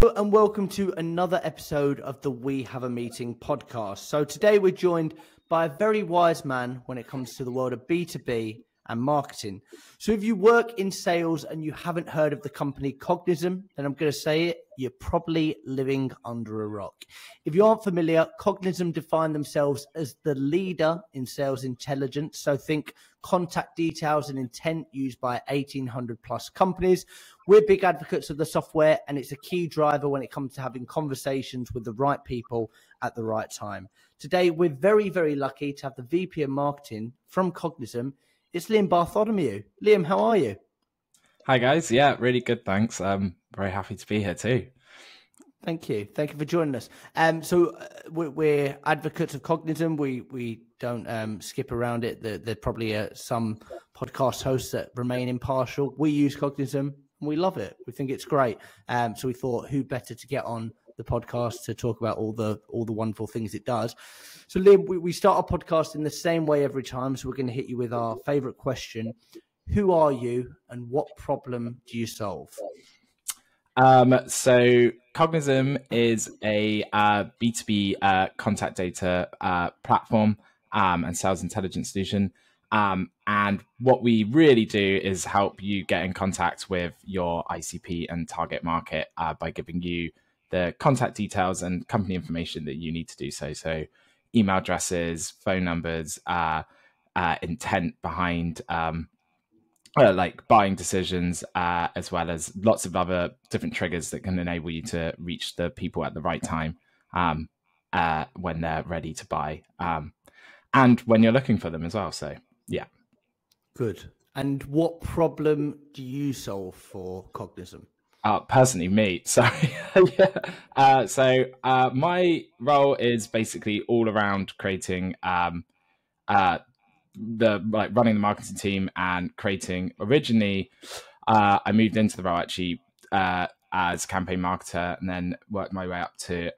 And welcome to another episode of the We Have a Meeting podcast. So today we're joined by a very wise man when it comes to the world of B2B and marketing. So if you work in sales and you haven't heard of the company Cognism, then I'm going to say it, you're probably living under a rock. If you aren't familiar, Cognism define themselves as the leader in sales intelligence. So think contact details and intent used by 1,800 plus companies. We're big advocates of the software, and it's a key driver when it comes to having conversations with the right people at the right time. Today, we're very, very lucky to have the VP of Marketing from Cognism. It's Liam Bartholomew. Liam, how are you? Hi, guys. Yeah, really good, thanks. I'm very happy to be here too. Thank you. Thank you for joining us. We're advocates of Cognism. We don't skip around it. There probably some podcast hosts that remain impartial. We use Cognism and we love it. We think it's great. So we thought, who better to get on the podcast to talk about all the wonderful things it does. So Liam, we start our podcast in the same way every time. So we're going to hit you with our favorite question. Who are you and what problem do you solve? So Cognism is a B2B contact data platform and sales intelligence solution. And what we really do is help you get in contact with your ICP and target market by giving you the contact details and company information that you need to do so. So email addresses, phone numbers, intent behind like buying decisions, as well as lots of other different triggers that can enable you to reach the people at the right time when they're ready to buy and when you're looking for them as well. So, yeah. Good. And what problem do you solve for Cognism? Personally, me. Sorry. So my role is basically all around creating running the marketing team and creating. Originally, I moved into the role actually as campaign marketer, and then worked my way up to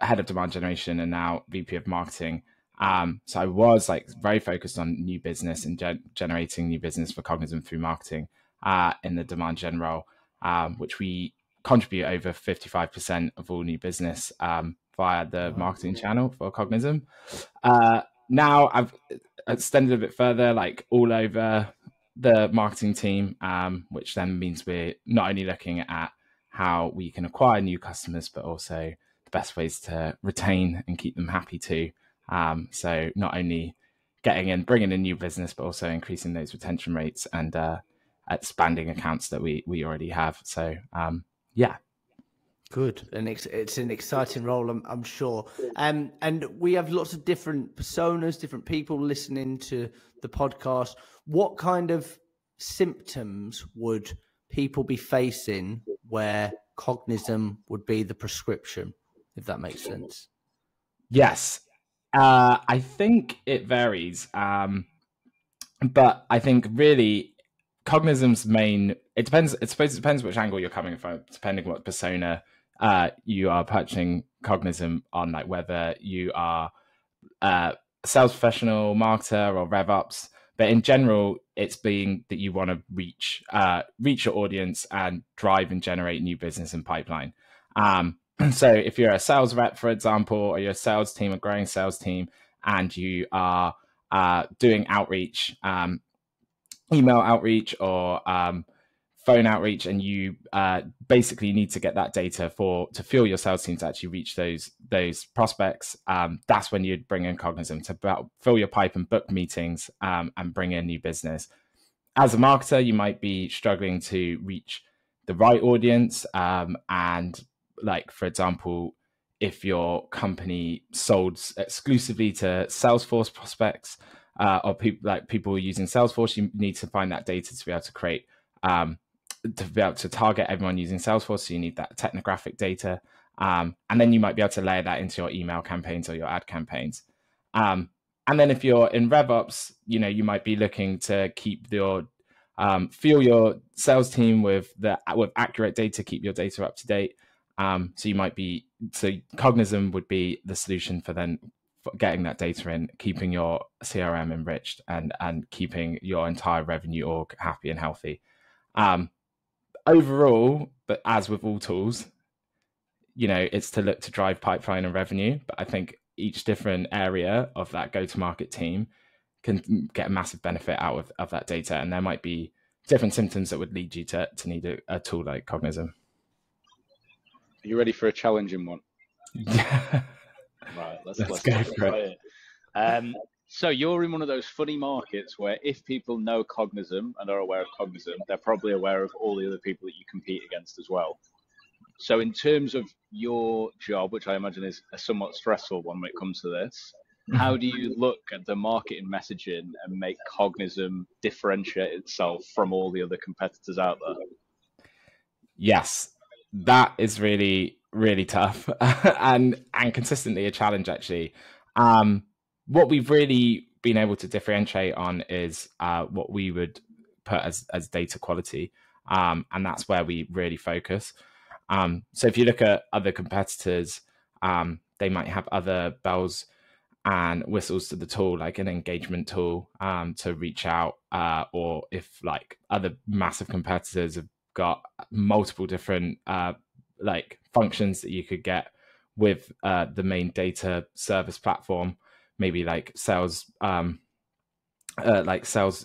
head of demand generation, and now VP of marketing. So I was very focused on new business and generating new business for Cognism through marketing in the demand gen role. Which we contribute over 55% of all new business via the marketing channel for Cognism. Now I've extended a bit further, all over the marketing team, which then means we're not only looking at how we can acquire new customers, but also the best ways to retain and keep them happy too. So not only bringing in new business, but also increasing those retention rates and expanding accounts that we already have. So yeah. Good. And it's an exciting role, I'm sure. And we have lots of different personas, different people listening to the podcast. What kind of symptoms would people be facing where Cognism would be the prescription, if that makes sense? Yes. I think it varies. But I think really Cognism's it depends which angle you're coming from, depending what persona you are purchasing Cognism on, whether you are a sales professional, marketer, or rev ops. But in general, it's being that you want to reach your audience and drive and generate new business and pipeline. So if you're a sales rep, for example, or you're a sales team, a growing sales team, and you are doing outreach, email outreach or phone outreach, and you basically need to get that data to fuel your sales team to actually reach those prospects. That's when you'd bring in Cognism to fill your pipe and book meetings and bring in new business. As a marketer, you might be struggling to reach the right audience, and for example, if your company sold exclusively to Salesforce prospects, or people who are using Salesforce, you need to find that data to be able to create, to be able to target everyone using Salesforce. So you need that technographic data. And then you might be able to layer that into your email campaigns or your ad campaigns. And then if you're in RevOps, you might be looking to keep fuel your sales team with accurate data, keep your data up to date. So Cognism would be the solution for getting that data in, keeping your CRM enriched, and keeping your entire revenue org happy and healthy. Overall, but as with all tools, it's to look to drive pipeline and revenue. But I think each different area of that go-to-market team can get a massive benefit out of that data. And there might be different symptoms that would lead you to need a tool like Cognism. Are you ready for a challenging one? Right, let's go for it. So you're in one of those funny markets where if people know Cognism and are aware of Cognism, they're probably aware of all the other people that you compete against as well. So in terms of your job, which I imagine is a somewhat stressful one when it comes to this, how do you look at the marketing messaging and make Cognism differentiate itself from all the other competitors out there? Yes, that is really, really tough and consistently a challenge, actually. What we've really been able to differentiate on is what we would put as data quality. And that's where we really focus. So if you look at other competitors, they might have other bells and whistles to the tool, like an engagement tool to reach out, or if like other massive competitors have got multiple different like functions that you could get with the main data service platform, maybe like sales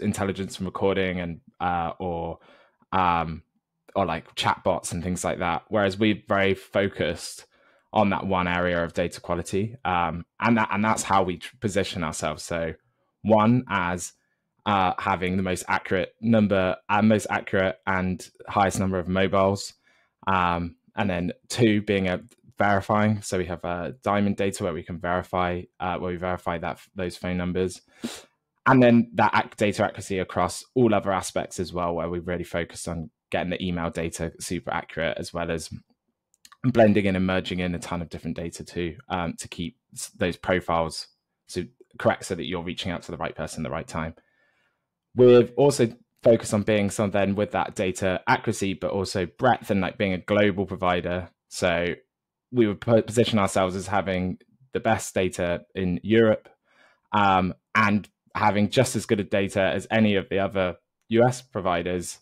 intelligence and recording, and or like chatbots and things like that. Whereas we're very focused on that one area of data quality, and that's how we position ourselves. So one, as having the most accurate and highest number of mobiles, and then two, being a verifying. So we have diamond data where we can verify those phone numbers, and then that data accuracy across all other aspects as well, where we really focus on getting the email data super accurate, as well as blending in and merging in a ton of different data too, to keep those profiles correct so that you're reaching out to the right person at the right time. We've also focused on being something with that data accuracy, but also breadth, and like being a global provider. So we would position ourselves as having the best data in Europe, and having just as good a data as any of the other US providers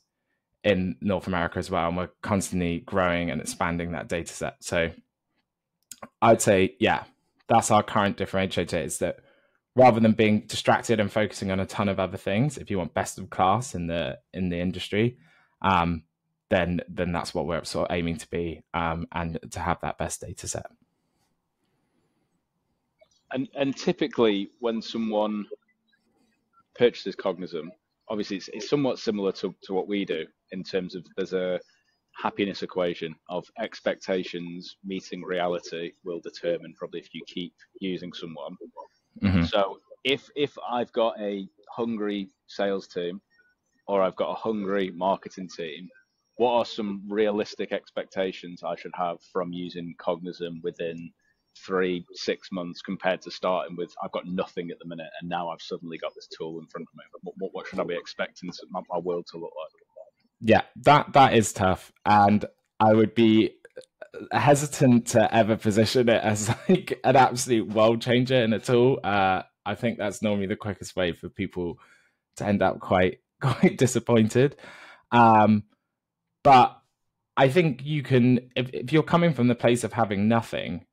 in North America as well. And we're constantly growing and expanding that data set. So I'd say, yeah, that's our current differentiator, is that rather than being distracted and focusing on a ton of other things, if you want best of class in the industry, then that's what we're sort of aiming to be, and to have that best data set. And typically when someone purchases Cognism, obviously it's somewhat similar to what we do, in terms of there's a happiness equation of expectations meeting reality will determine probably if you keep using someone. Mm-hmm. So if I've got a hungry sales team, or I've got a hungry marketing team, what are some realistic expectations I should have from using Cognism within 3-6 months, compared to starting with I've got nothing at the minute and now I've suddenly got this tool in front of me? What should I be expecting my world to look like? Yeah, that is tough, and I would be hesitant to ever position it as like an absolute world changer in a tool. I think that's normally the quickest way for people to end up quite disappointed. But I think you can, if you're coming from the place of having nothing,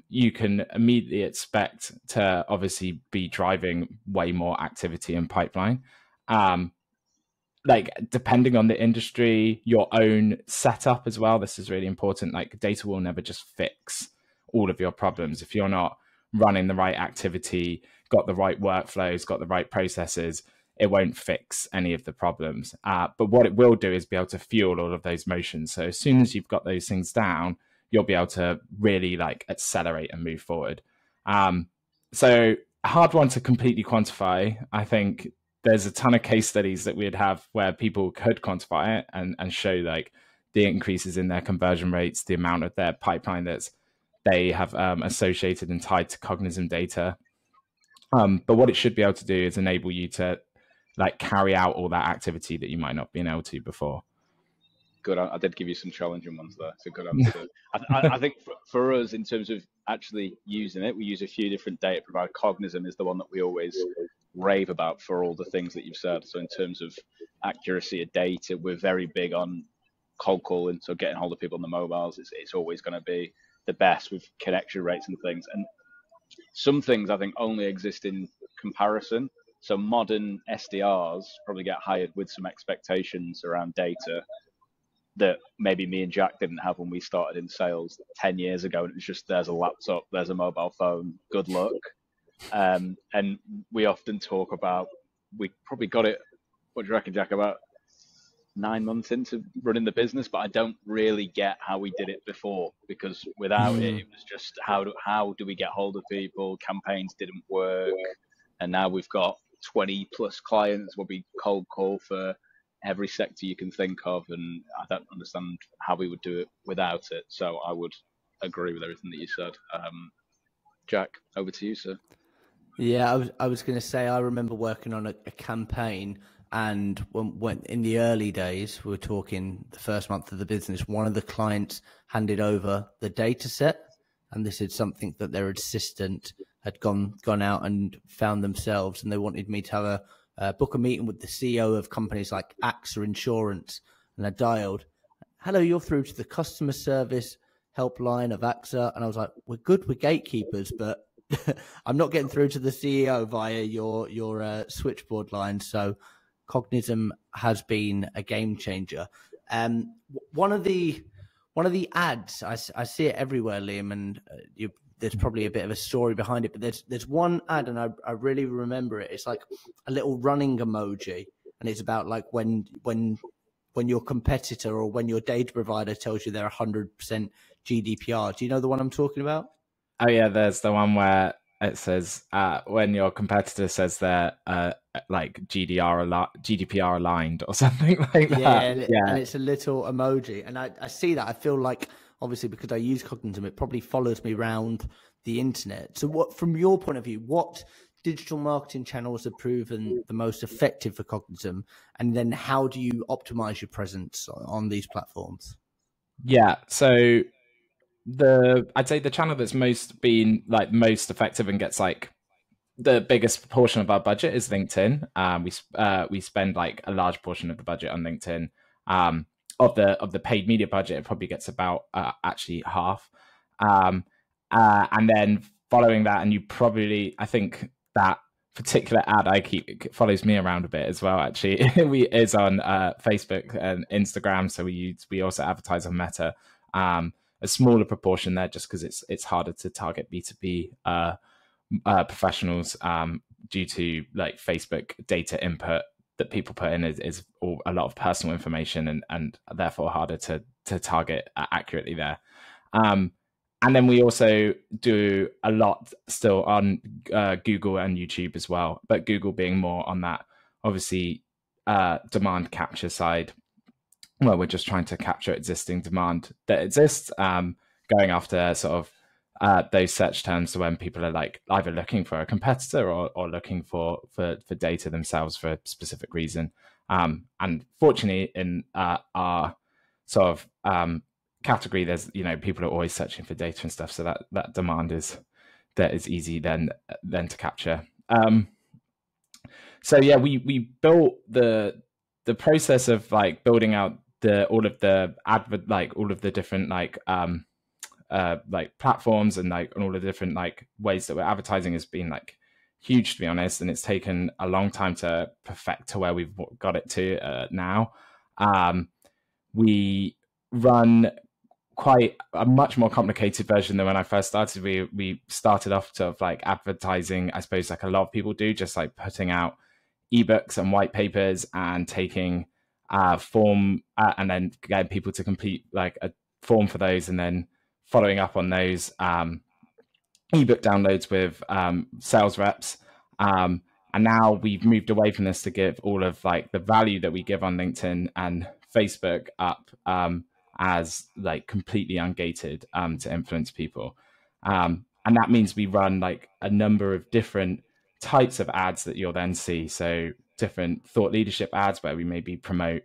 you can immediately expect to obviously be driving way more activity and pipeline. Like depending on the industry, your own setup as well. This is really important. Like data will never just fix all of your problems. If you're not running the right activity, got the right workflows, got the right processes, it won't fix any of the problems. But what it will do is be able to fuel all of those motions. So as soon as you've got those things down, you'll be able to really like accelerate and move forward. So a hard one to completely quantify. I think there's a ton of case studies that we'd have where people could quantify it and show like the increases in their conversion rates, the amount of their pipeline that they have associated and tied to Cognism data. But what it should be able to do is enable you to like carry out all that activity that you might not have been able to before. Good. I did give you some challenging ones there. It's a good answer. I think for us, in terms of actually using it, we use a few different data providers. Cognism is the one that we always rave about for all the things that you've said. So in terms of accuracy of data, we're very big on cold calling, so getting hold of people on the mobiles, it's always going to be the best with connection rates and things. And some things I think only exist in comparison. So modern SDRs probably get hired with some expectations around data that maybe me and Jack didn't have when we started in sales 10 years ago. And it was just, there's a laptop, there's a mobile phone, good luck. And we often talk about, we probably got it, what do you reckon, Jack, about 9 months into running the business, but I don't really get how we did it before, because without it was just how do we get hold of people? Campaigns didn't work, and now we've got 20 plus clients where we cold call for every sector you can think of, and I don't understand how we would do it without it. So I would agree with everything that you said. Jack, over to you, sir. Yeah, I was going to say, I remember working on a campaign, and when in the early days, we were talking the first month of the business, one of the clients handed over the data set, and this is something that their assistant had gone out and found themselves, and they wanted me to have book a meeting with the CEO of companies like AXA Insurance, and I dialed, "Hello, you're through to the customer service helpline of AXA," and I was like, "We're good with gatekeepers, but I'm not getting through to the CEO via your switchboard line." So Cognism has been a game changer. One of the ads, I see it everywhere, Liam, and there's probably a bit of a story behind it, but there's one ad, and I really remember it. It's like a little running emoji, and it's about like when your competitor or when your data provider tells you they're 100% GDPR. Do you know the one I'm talking about? Oh yeah, there's the one where it says when your competitor says they're like GDPR aligned or something like that. Yeah, and it's a little emoji, and I see that. I feel like, obviously, because I use Cognism, it probably follows me around the internet. So what, from your point of view, what digital marketing channels have proven the most effective for Cognism, and then how do you optimize your presence on these platforms? Yeah, so I'd say the channel that's most effective and gets like the biggest proportion of our budget is LinkedIn. We spend like a large portion of the budget on LinkedIn. Of the paid media budget, it probably gets about actually half. And then following that, and I think that particular ad follows me around a bit as well. Actually, is on Facebook and Instagram. So we also advertise on Meta. A smaller proportion there, just because it's harder to target B2B professionals due to like Facebook data input that people put in is a lot of personal information, and therefore harder to target accurately there. And then we also do a lot still on Google and YouTube as well, but Google being more on that, obviously, demand capture side, where we're just trying to capture existing demand that exists, going after sort of those search terms when people are like either looking for a competitor or looking for data themselves for a specific reason. And fortunately, in our sort of category, there's, people are always searching for data and stuff, so that demand is easy then to capture. So yeah, we built the process of like building out all of the different like platforms and all the different like ways that we're advertising has been like huge, to be honest, and it's taken a long time to perfect to where we've got it to now. We run quite a much more complicated version than when I first started. We started off sort of like advertising, I suppose, like a lot of people do, just like putting out ebooks and white papers and taking form and then getting people to complete like a form for those, and then following up on those ebook downloads with sales reps. And now we've moved away from this to give all of like the value that we give on LinkedIn and Facebook up as like completely ungated to influence people. And that means we run like a number of different types of ads that you'll then see. So different thought leadership ads where we maybe promote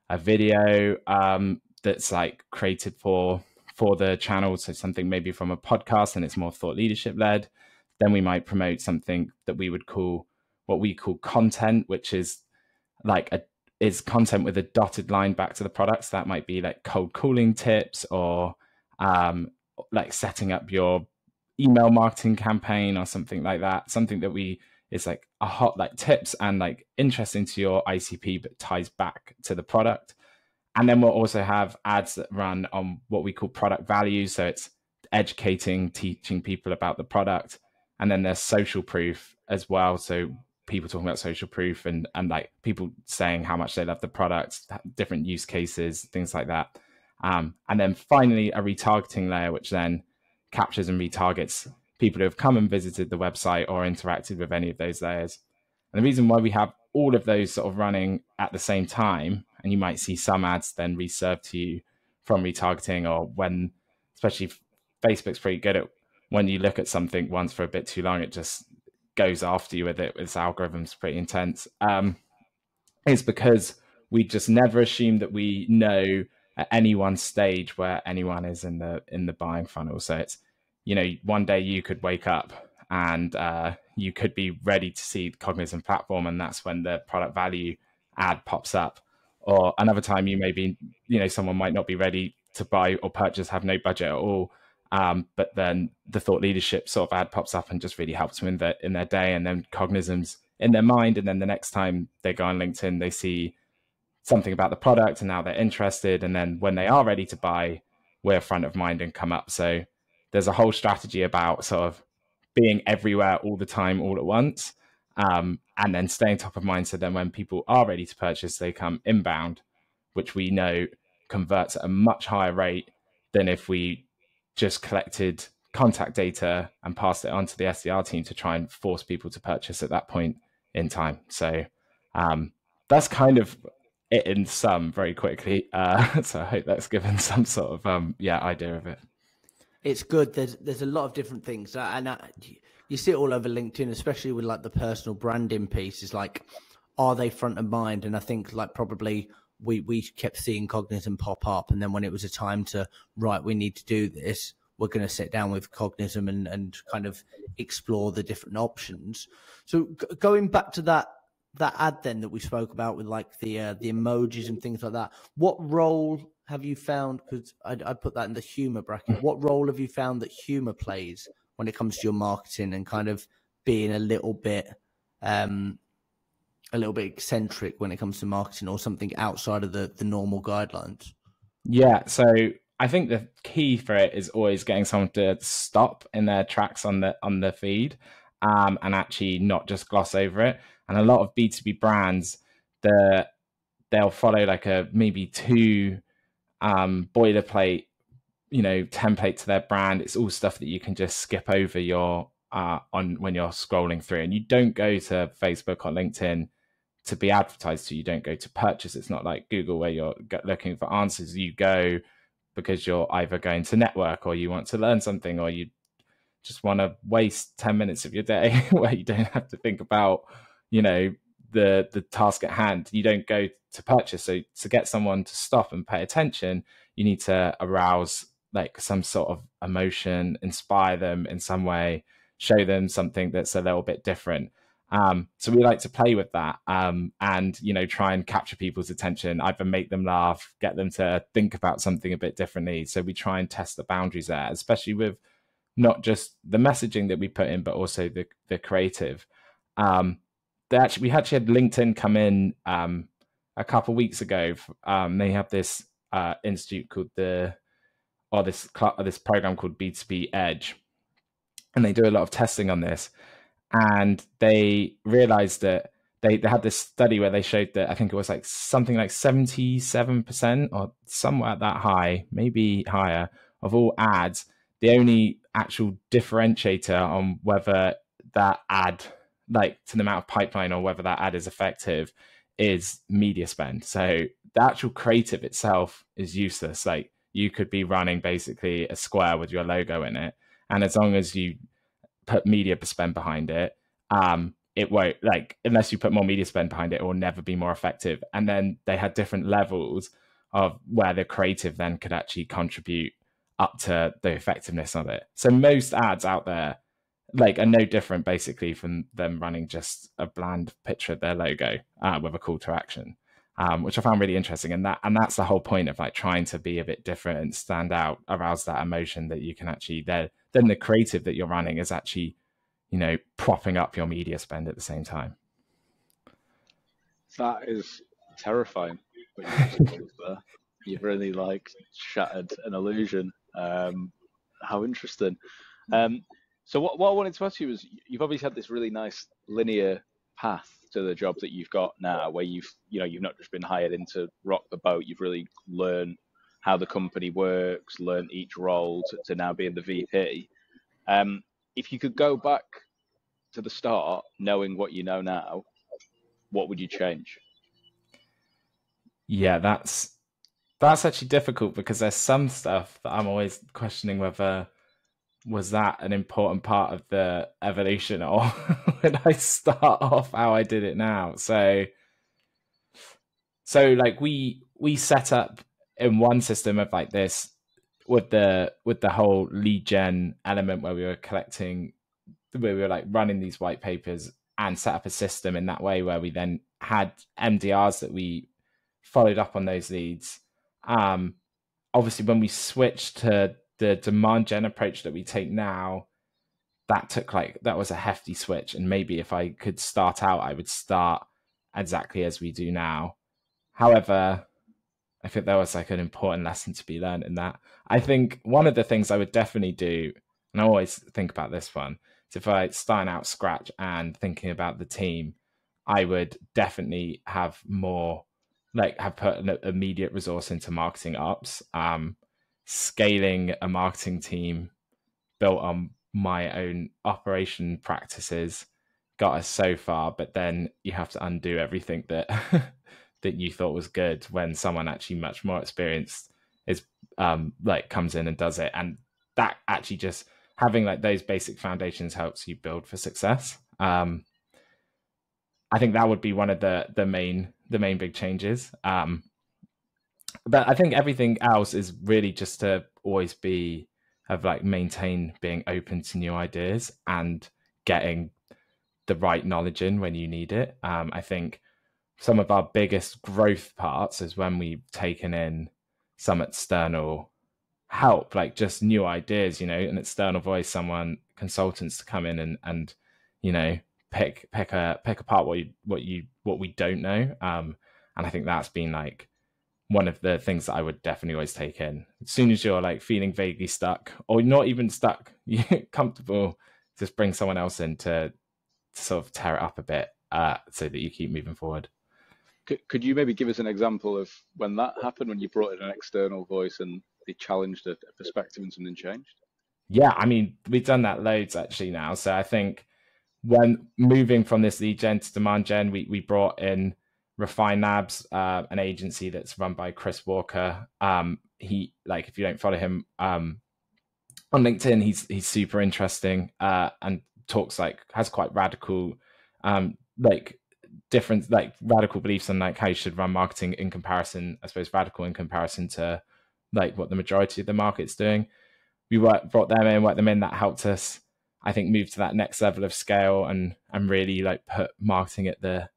a video that's like created for the channel. So something maybe from a podcast and it's more thought leadership led. Then we might promote something that we would call what we call content, which is like is content with a dotted line back to the products. That might be like cold calling tips, or like setting up your email marketing campaign or something like that. Something that is like a hot like tips and like interesting to your ICP, but ties back to the product. And then we'll also have ads that run on what we call product value. So it's educating, teaching people about the product. And then there's social proof as well. So people talking about social proof and like people saying how much they love the product, different use cases, things like that. And then finally a retargeting layer, which then captures and retargets people who have come and visited the website or interacted with any of those layers. And the reason why we have all of those sort of running at the same time, and you might see some ads then reserved to you from retargeting, or when, especially Facebook's pretty good at when you look at something once for a bit too long, it just goes after you with it. Its algorithm's pretty intense. It's because we just never assume that we know at any one stage where anyone is in the buying funnel. So it's, one day you could wake up and you could be ready to see the Cognism platform, and that's when the product value ad pops up. Or another time you may be, someone might not be ready to buy or purchase, have no budget at all. But then the thought leadership sort of ad pops up and just really helps them in their day, and then Cognism's in their mind. And then the next time they go on LinkedIn, they see something about the product and now they're interested. And then when they are ready to buy, we're front of mind and come up. So there's a whole strategy about sort of being everywhere all the time, all at once, and then staying top of mind. So then when people are ready to purchase, they come inbound, which we know converts at a much higher rate than if we just collected contact data and passed it on to the SDR team to try and force people to purchase at that point in time. So that's kind of it in sum, very quickly. So I hope that's given some sort of idea of it. It's good. There's a lot of different things, and you see it all over LinkedIn, especially with like the personal branding piece. Is like, are they front of mind? And I think like probably we kept seeing Cognism pop up, and then when it was a time to we need to do this, we're going to sit down with Cognism and kind of explore the different options. So going back to that ad then that we spoke about with like the emojis and things like that, what role have you found, because I put that in the humor bracket, what role have you found that humor plays when it comes to your marketing and kind of being a little bit eccentric when it comes to marketing, or something outside of the normal guidelines? Yeah, so I think the key for it is always getting someone to stop in their tracks on the feed, and actually not just gloss over it. And a lot of B2B brands, they'll follow like a maybe two boilerplate, template to their brand. It's all stuff that you can just skip over when you're scrolling through, and you don't go to Facebook or LinkedIn to be advertised to. You don't go to purchase. It's not like Google where you're looking for answers. You go because you're either going to network, or you want to learn something, or you just want to waste 10 minutes of your day where you don't have to think about, the task at hand. You don't go to purchase. So to get someone to stop and pay attention, you need to arouse like some sort of emotion, inspire them in some way, show them something that's a little bit different. So we like to play with that, and try and capture people's attention, either make them laugh, get them to think about something a bit differently. So we try and test the boundaries there, especially with not just the messaging that we put in, but also the creative. We actually had LinkedIn come in a couple of weeks ago. They have this institute called this program called B2B Edge, and they do a lot of testing on this. And they realized that they had this study where they showed that, I think it was like something like 77% or somewhere that high, maybe higher, of all ads, the only actual differentiator on whether that ad, like to the amount of pipeline, or whether that ad is effective, is media spend. So the actual creative itself is useless. Like you could be running basically a square with your logo in it, and as long as you put media spend behind it, it won't, like, unless you put more media spend behind it, it will never be more effective. And then they had different levels of where the creative then could actually contribute up to the effectiveness of it. So most ads out there like are no different basically from them running just a bland picture of their logo with a call to action. which I found really interesting. And that's the whole point of like trying to be a bit different and stand out, arouse that emotion that you can actually then the creative that you're running is actually, propping up your media spend at the same time. That is terrifying. What you just told us there. You've really like shattered an illusion. How interesting. So what I wanted to ask you is, you've obviously had this really nice linear path to the job that you've got now, where you've not just been hired in to rock the boat. You've really learned how the company works, learned each role to now being the VP. If you could go back to the start, knowing what you know now, what would you change? Yeah, that's actually difficult, because there's some stuff that I'm always questioning whether was that an important part of the evolution, or when I start off how I did it now. So like we set up in one system of like this with the whole lead gen element, where we were like running these white papers, and set up a system in that way where we then had MDRs that we followed up on those leads. Obviously, when we switched to the demand gen approach that we take now, that was a hefty switch. And maybe if I could start out, I would start exactly as we do now. However, I think there was like an important lesson to be learned in that. I think one of the things I would definitely do, and I always think about this one, is if I start out scratch and thinking about the team, I would definitely have more, like have put an immediate resource into marketing ops. Scaling a marketing team built on my own operation practices got us so far, but then you have to undo everything that that you thought was good when someone actually much more experienced is like comes in and does it. And that actually just having like those basic foundations helps you build for success. I think that would be one of the main big changes. But I think everything else is really just to always maintain being open to new ideas and getting the right knowledge in when you need it. I think some of our biggest growth parts is when we've taken in some external help, like just new ideas, an external voice, consultants to come in and pick apart what we don't know. And I think that's been like one of the things that I would definitely always take in. As soon as you're like feeling vaguely stuck, or not even stuck, you're comfortable, just bring someone else in to sort of tear it up a bit, so that you keep moving forward. Could you maybe give us an example of when that happened, when you brought in an external voice and they challenged a perspective and something changed? Yeah, I mean, we've done that loads actually now. So I think when moving from this lead gen to demand gen, we brought in Refine Labs, an agency that's run by Chris Walker. He, like, if you don't follow him on LinkedIn, he's super interesting, and talks has quite radical different radical beliefs on how you should run marketing in comparison, I suppose radical in comparison to what the majority of the market's doing. We brought them in, that helped us, I think, move to that next level of scale and really put marketing at the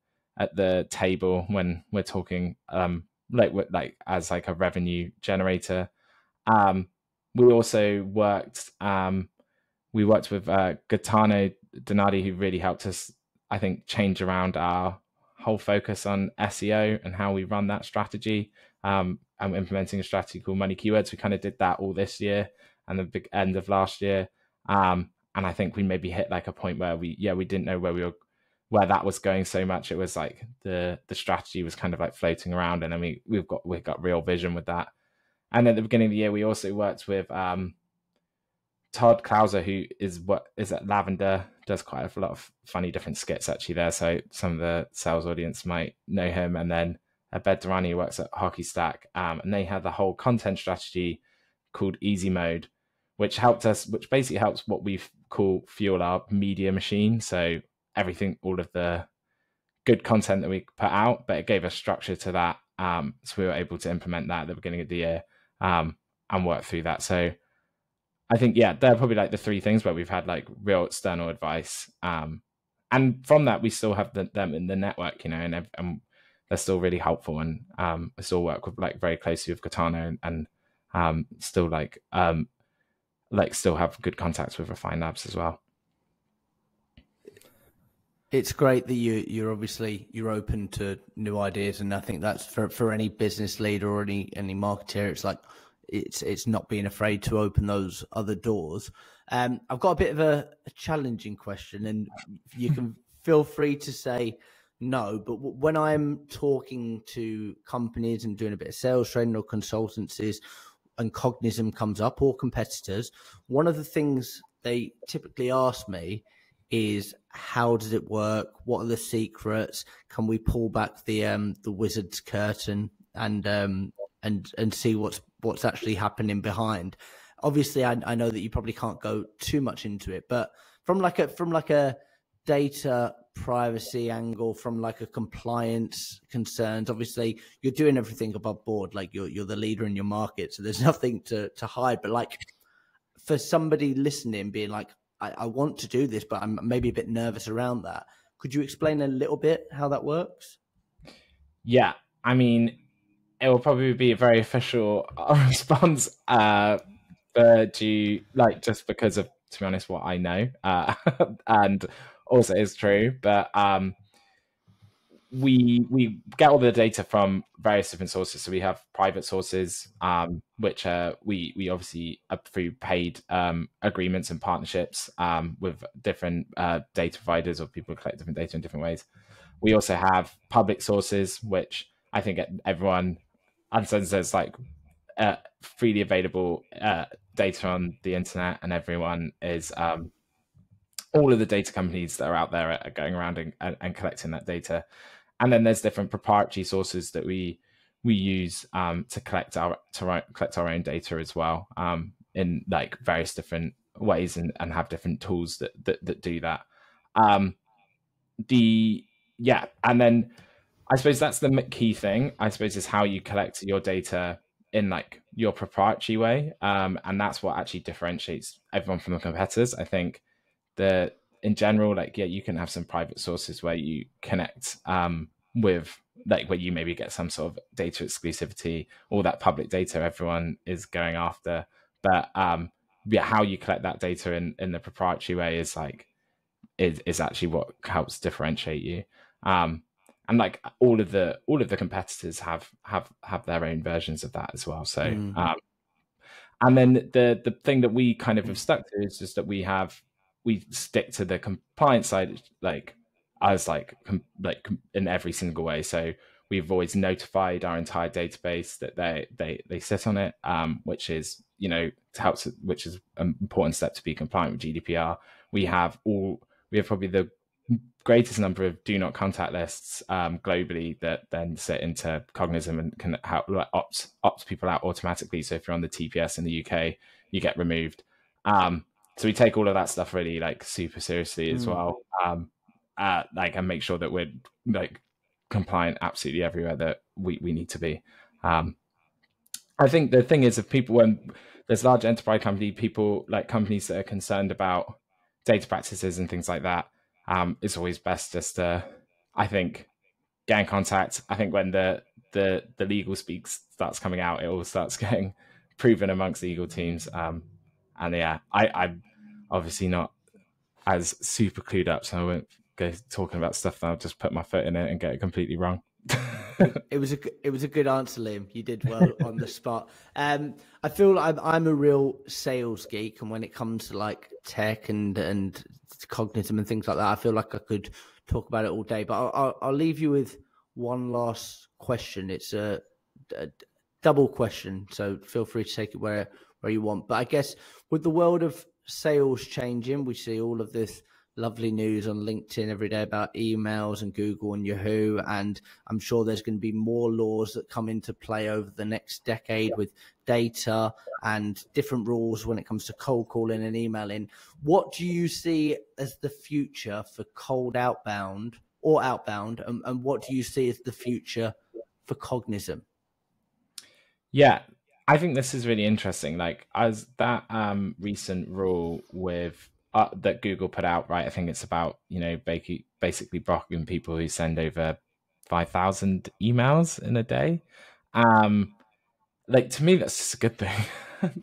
table when we're talking as a revenue generator. We also worked with Gaetano Donati, who really helped us, I think, change around our whole focus on SEO and how we run that strategy. And implementing a strategy called Money Keywords. We kind of did that all this year and the big end of last year. And I think we maybe hit a point where we didn't know where that was going so much. It was the strategy was kind of floating around, and then we've got real vision with that. And at the beginning of the year, we also worked with Todd Klauser, who is at Lavender, does quite a lot of funny different skits actually there. So some of the sales audience might know him. And then Abed Durrani, who works at Hockey Stack, and they had the whole content strategy called Easy Mode, which basically helps what we call fuel our media machine. So everything, all of the good content that we put out, but it gave us structure to that. So we were able to implement that at the beginning of the year, and work through that. So I think, they're probably the three things where we've had real external advice. And from that, we still have them in the network, and they're still really helpful, and I still work with like very closely with Katana, and still still have good contacts with Refine Labs as well. It's great that you're obviously you're open to new ideas, and I think that's for any business leader or any marketer. It's like it's not being afraid to open those other doors. I've got a bit of a challenging question, and you can feel free to say no. But when I'm talking to companies and doing a bit of sales training or consultancies, and Cognism comes up or competitors, one of the things they typically ask me is, how does it work? What are the secrets? Can we pull back the wizard's curtain and see what's actually happening behind? Obviously, I know that you probably can't go too much into it, but from like a data privacy angle, from like a compliance concerns, obviously you're doing everything above board. Like you're the leader in your market, so there's nothing to hide. But like for somebody listening, being like, I want to do this, but I'm maybe a bit nervous around that. Could you explain a little bit how that works? Yeah, I mean, it will probably be a very official response, just because of, to be honest, what I know, and also is true. But we get all the data from various different sources. So we have private sources, which we obviously through paid agreements and partnerships with different data providers, or people who collect different data in different ways. We also have public sources, which I think everyone understands there's like freely available data on the internet, and everyone is all of the data companies that are out there are going around and collecting that data. And then there's different proprietary sources that we use to collect our own data as well, in like various different ways, and have different tools that do that. And then I suppose that's the key thing, I suppose, is how you collect your data in like your proprietary way, and that's what actually differentiates everyone from the competitors. I think that in general, like, yeah, you can have some private sources where you connect with, like, where you maybe get some sort of data exclusivity, all that public data everyone is going after. But how you collect that data in the proprietary way is actually what helps differentiate you. And like all of the competitors have their own versions of that as well. So and then the thing that we kind of have stuck to is just that we stick to the compliance side, in every single way. So we've always notified our entire database that they sit on it, which is, which is an important step to be compliant with GDPR. We have probably the greatest number of do not contact lists globally that then sit into Cognism and can opt people out automatically. So if you're on the TPS in the UK, you get removed. So we take all of that stuff really like super seriously as well, and make sure that we're like compliant absolutely everywhere that we need to be. I think the thing is, if people, when there's large enterprise companies that are concerned about data practices and things like that, it's always best just to, I think, get in contact. I think when the legal speak starts coming out, it all starts getting proven amongst legal teams. And yeah, I'm obviously not as super clued up, so I won't go talking about stuff that I'll just put my foot in it and get it completely wrong. It was a good answer, Liam. You did well on the spot. I feel like I'm a real sales geek, and when it comes to like tech and Cognism and things like that, I feel like I could talk about it all day. But I'll leave you with one last question. It's a double question, so feel free to take it where you want. But I guess with the world of sales changing, we see all of this lovely news on LinkedIn every day about emails and Google and Yahoo, and I'm sure there's going to be more laws that come into play over the next decade with data and different rules when it comes to cold calling and emailing. What do you see as the future for cold outbound or outbound, and what do you see as the future for Cognism? Yeah, I think this is really interesting. Like, as that recent rule with that Google put out, right? I think it's about, basically blocking people who send over 5,000 emails in a day. Like, to me, that's just a good thing.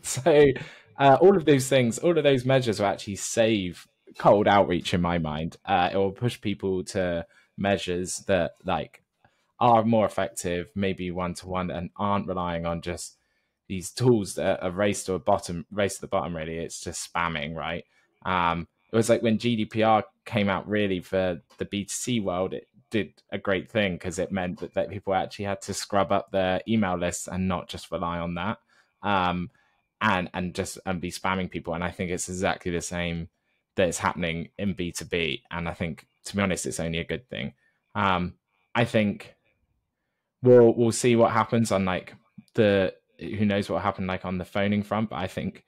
So all of those things, all of those measures will actually save cold outreach in my mind. It will push people to measures that like are more effective, maybe one-to-one, and aren't relying on just these tools that are race to the bottom. Really, it's just spamming, right? It was like when GDPR came out, really, for the B2C world, it did a great thing because it meant that people actually had to scrub up their email lists and not just rely on that, and be spamming people. And I think it's exactly the same that is happening in B2B. And I think, to be honest, it's only a good thing. I think we'll see what happens on like who knows what happened like on the phoning front. But I think,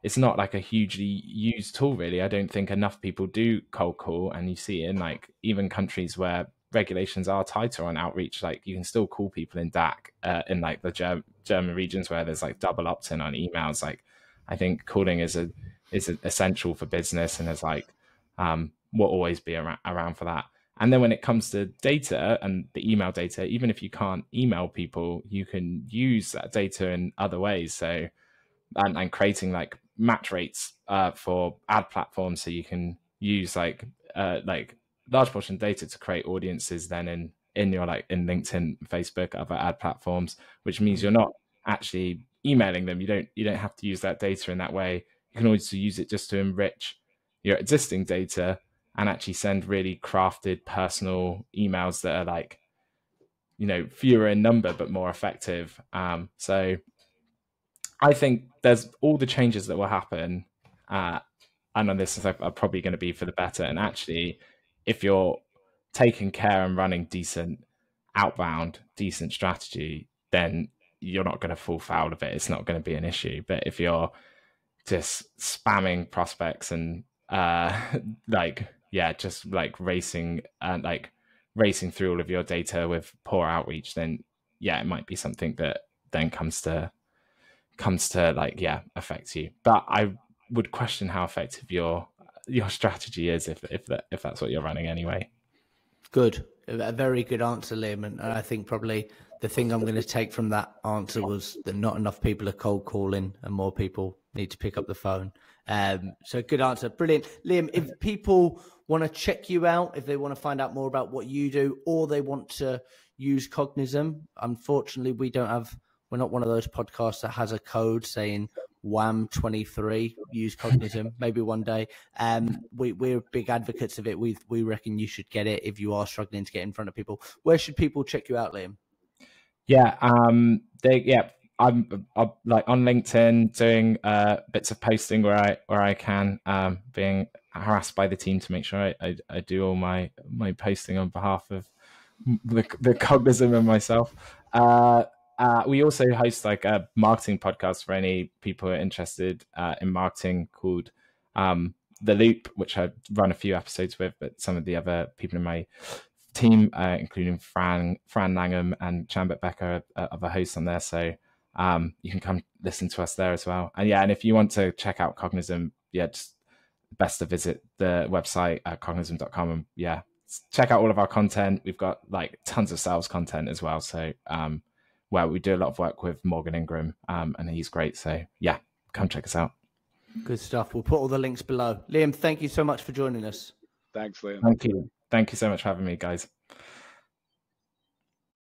it's not like a hugely used tool, really. I don't think enough people do cold call, and you see it in like even countries where regulations are tighter on outreach. Like, you can still call people in DAC, in like the German regions where there's like double opt-in on emails. Like, I think calling is essential for business, and is like will always be around for that. And then when it comes to data and the email data, even if you can't email people, you can use that data in other ways. So and creating like match rates for ad platforms, so you can use like large portion of data to create audiences then in your like in LinkedIn, Facebook, other ad platforms, which means you're not actually emailing them. You don't have to use that data in that way. You can always use it just to enrich your existing data and actually send really crafted personal emails that are like, fewer in number but more effective. So I think there's all the changes that will happen, and on this are probably going to be for the better. And actually, if you're taking care and running decent outbound, decent strategy, then you're not going to fall foul of it. It's not going to be an issue. But if you're just spamming prospects and just like racing through all of your data with poor outreach, then it might be something that then comes to affect you. But I would question how effective your strategy is if that's what you're running anyway. Good. A very good answer, Liam. And I think probably the thing I'm going to take from that answer was that not enough people are cold calling and more people need to pick up the phone. So good answer. Brilliant. Liam, if people want to check you out, if they want to find out more about what you do, or they want to use Cognism, unfortunately, we're not one of those podcasts that has a code saying WHAM 23, use Cognism. Maybe one day. We're big advocates of it. We reckon you should get it if you are struggling to get in front of people. Where should people check you out, Liam? I'm like on LinkedIn doing bits of posting where I can, being harassed by the team to make sure I do all my posting on behalf of the Cognism and myself. We also host like a marketing podcast for any people who are interested in marketing, called The Loop, which I run a few episodes with, but some of the other people in my team, including Fran Langham and Chambert Becker, are other hosts on there. So you can come listen to us there as well. And if you want to check out Cognism, just best to visit the website at cognism.com, and check out all of our content. We've got like tons of sales content as well. So where we do a lot of work with Morgan Ingram, and he's great. So come check us out. Good stuff. We'll put all the links below. Liam, thank you so much for joining us. Thanks, Liam. Thank you so much for having me, guys.